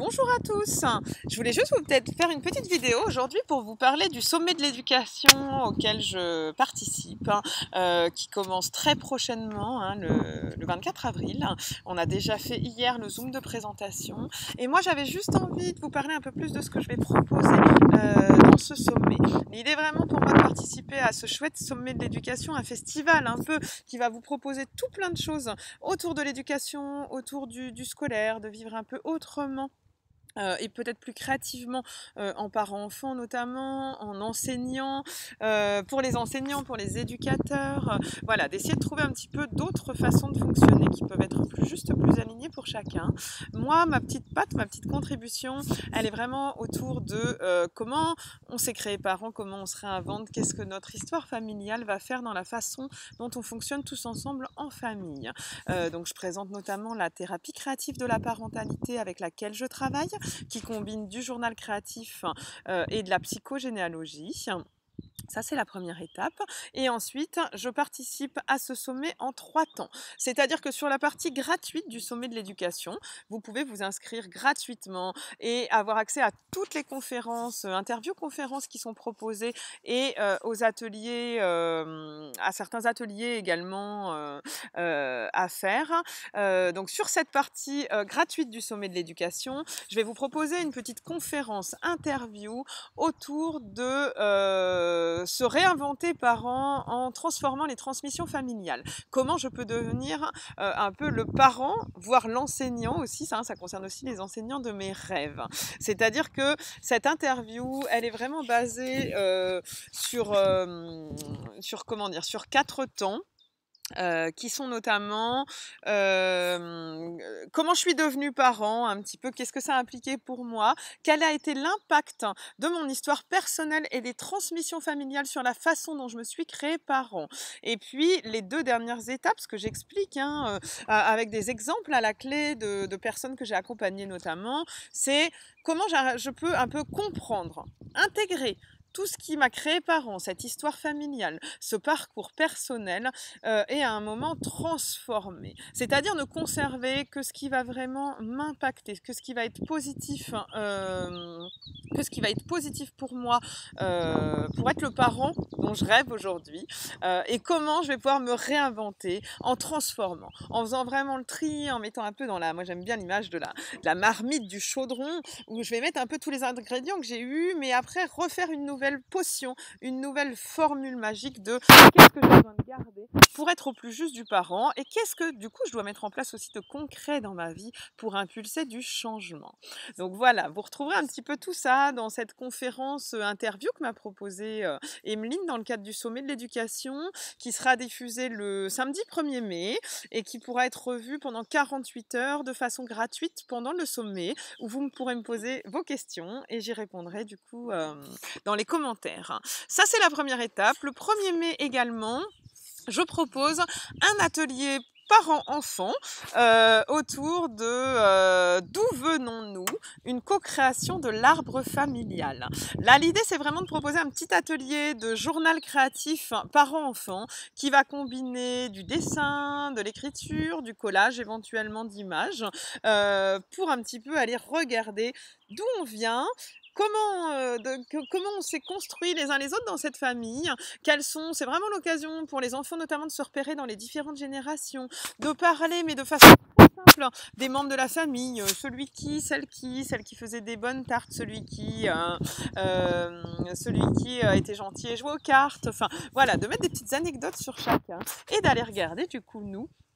Bonjour à tous. Je voulais juste peut-être faire une petite vidéo aujourd'hui pour vous parler du sommet de l'éducation auquel je participe, qui commence très prochainement, le 24 avril. On a déjà fait hier le Zoom de présentation et moi j'avais juste envie de vous parler un peu plus de ce que je vais proposer dans ce sommet. L'idée vraiment pour moi de participer à ce chouette sommet de l'éducation, un festival un peu qui va vous proposer tout plein de choses autour de l'éducation, autour du scolaire, de vivre un peu autrement. Et peut-être plus créativement en parents-enfants notamment, en enseignant, pour les enseignants, pour les éducateurs, voilà, d'essayer de trouver un petit peu d'autres façons de fonctionner qui peuvent être plus justes, plus alignées pour chacun. Moi, ma petite patte, ma petite contribution, elle est vraiment autour de comment on s'est créé parents, comment on se réinvente, qu'est-ce que notre histoire familiale va faire dans la façon dont on fonctionne tous ensemble en famille. Donc je présente notamment la thérapie créative de la parentalité avec laquelle je travaille, qui combine du journal créatif et de la psychogénéalogie. Ça, c'est la première étape. Et ensuite, je participe à ce sommet en 3 temps. C'est-à-dire que sur la partie gratuite du sommet de l'éducation, vous pouvez vous inscrire gratuitement et avoir accès à toutes les conférences, interviews-conférences qui sont proposées et aux ateliers, à certains ateliers également à faire. Donc sur cette partie gratuite du sommet de l'éducation, je vais vous proposer une petite conférence interview autour de se réinventer parent en transformant les transmissions familiales. Comment je peux devenir un peu le parent, voire l'enseignant aussi, ça concerne aussi les enseignants de mes rêves. C'est-à-dire que cette interview, elle est vraiment basée sur 4 temps. Qui sont notamment comment je suis devenue parent, un petit peu qu'est-ce que ça a impliqué pour moi, quel a été l'impact de mon histoire personnelle et des transmissions familiales sur la façon dont je me suis créée parent. Et puis les 2 dernières étapes, ce que j'explique avec des exemples à la clé de personnes que j'ai accompagnées notamment, c'est comment je peux un peu comprendre, intégrer tout ce qui m'a créé parent, cette histoire familiale, ce parcours personnel, et à un moment transformer. C'est-à-dire ne conserver que ce qui va vraiment m'impacter, que ce qui va être positif, pour moi, pour être le parent dont je rêve aujourd'hui, et comment je vais pouvoir me réinventer en transformant, en faisant vraiment le tri, en mettant un peu moi j'aime bien l'image de la marmite, du chaudron, où je vais mettre un peu tous les ingrédients que j'ai eus, mais après refaire une nouvelle potion, une nouvelle formule magique de qu'est-ce que j'ai besoin de garder pour être au plus juste du parent et qu'est-ce que du coup je dois mettre en place aussi de concret dans ma vie pour impulser du changement. Donc voilà, vous retrouverez un petit peu tout ça dans cette conférence interview que m'a proposée Emeline dans le cadre du sommet de l'éducation, qui sera diffusée le samedi 1er mai et qui pourra être revue pendant 48 heures de façon gratuite pendant le sommet, où vous pourrez me poser vos questions et j'y répondrai du coup dans les commentaires. Ça, c'est la première étape. Le 1er mai également, je propose un atelier parents-enfants autour de d'où venons-nous, une co-création de l'arbre familial. Là, l'idée, c'est vraiment de proposer un petit atelier de journal créatif parents-enfants qui va combiner du dessin, de l'écriture, du collage, éventuellement d'images, pour un petit peu aller regarder d'où on vient, comment on s'est construit les uns les autres dans cette famille, c'est vraiment l'occasion pour les enfants notamment de se repérer dans les différentes générations, de parler mais de façon simple des membres de la famille, celle qui faisait des bonnes tartes, celui qui était gentil et jouait aux cartes, enfin voilà, de mettre des petites anecdotes sur chacun et d'aller regarder du coup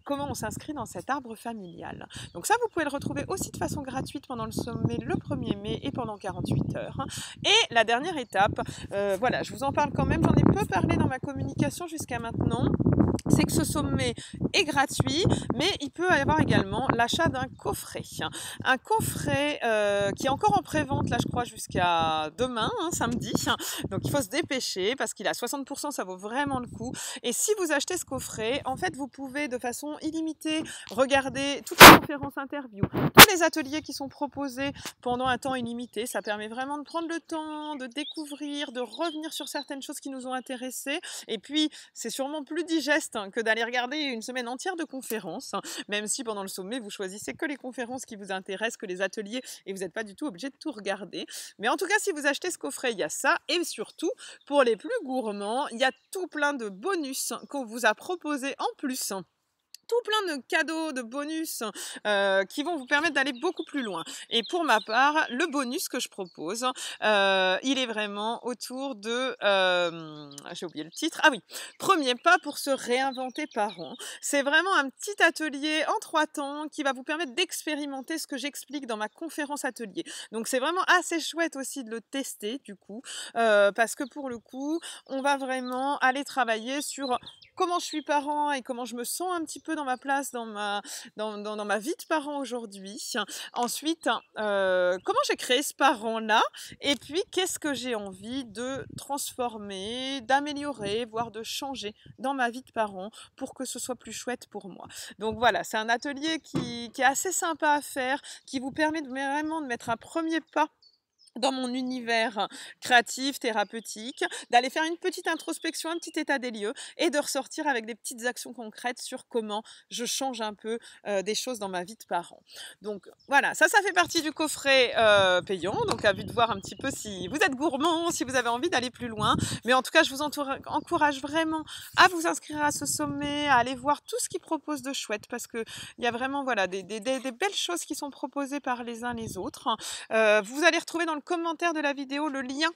comment on s'inscrit dans cet arbre familial. Donc ça, vous pouvez le retrouver aussi de façon gratuite pendant le sommet le 1er mai et pendant 48 heures. Et la dernière étape, voilà, je vous en parle quand même, j'en ai peu parlé dans ma communication jusqu'à maintenant, c'est que ce sommet est gratuit, mais il peut y avoir également l'achat d'un coffret. Un coffret qui est encore en pré-vente, là je crois, jusqu'à demain, samedi. Donc il faut se dépêcher parce qu'il est à 60%, ça vaut vraiment le coup. Et si vous achetez ce coffret, en fait, vous pouvez de façon illimitée regarder toutes les conférences interviews, tous les ateliers qui sont proposés pendant un temps illimité. Ça permet vraiment de prendre le temps, de découvrir, de revenir sur certaines choses qui nous ont intéressés. Et puis, c'est sûrement plus digeste reste que d'aller regarder une semaine entière de conférences, même si pendant le sommet, vous choisissez que les conférences qui vous intéressent, que les ateliers, et vous n'êtes pas du tout obligé de tout regarder. Mais en tout cas, si vous achetez ce coffret, il y a ça. Et surtout, pour les plus gourmands, il y a tout plein de bonus qu'on vous a proposés en plus, tout plein de cadeaux, de bonus qui vont vous permettre d'aller beaucoup plus loin. Et pour ma part, le bonus que je propose, il est vraiment autour de... j'ai oublié le titre. Ah oui, premier pas pour se réinventer parent. C'est vraiment un petit atelier en 3 temps qui va vous permettre d'expérimenter ce que j'explique dans ma conférence atelier. Donc c'est vraiment assez chouette aussi de le tester du coup, parce que pour le coup, on va vraiment aller travailler sur comment je suis parent et comment je me sens un petit peu dans ma place, dans ma vie de parent aujourd'hui. Ensuite, comment j'ai créé ce parent-là et puis qu'est-ce que j'ai envie de transformer, d'améliorer, voire de changer dans ma vie de parent pour que ce soit plus chouette pour moi. Donc voilà, c'est un atelier qui est assez sympa à faire, qui vous permet vraiment de mettre un premier pas dans mon univers créatif, thérapeutique, d'aller faire une petite introspection, un petit état des lieux et de ressortir avec des petites actions concrètes sur comment je change un peu des choses dans ma vie de parent. Donc voilà, ça fait partie du coffret payant, donc à vue de voir un petit peu si vous êtes gourmand, si vous avez envie d'aller plus loin. Mais en tout cas, je vous encourage vraiment à vous inscrire à ce sommet, à aller voir tout ce qu'il propose de chouette parce qu'il y a vraiment voilà, des belles choses qui sont proposées par les uns les autres. Vous allez retrouver dans le commentaire de la vidéo le lien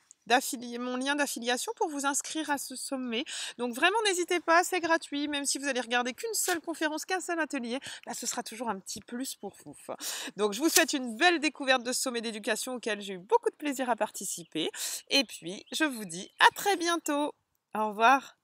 mon lien d'affiliation pour vous inscrire à ce sommet. Donc vraiment n'hésitez pas, c'est gratuit, même si vous allez regarder qu'une seule conférence, qu'un seul atelier, bah, ce sera toujours un petit plus pour vous. Donc je vous souhaite une belle découverte de ce sommet d'éducation auquel j'ai eu beaucoup de plaisir à participer. Et puis je vous dis à très bientôt. Au revoir.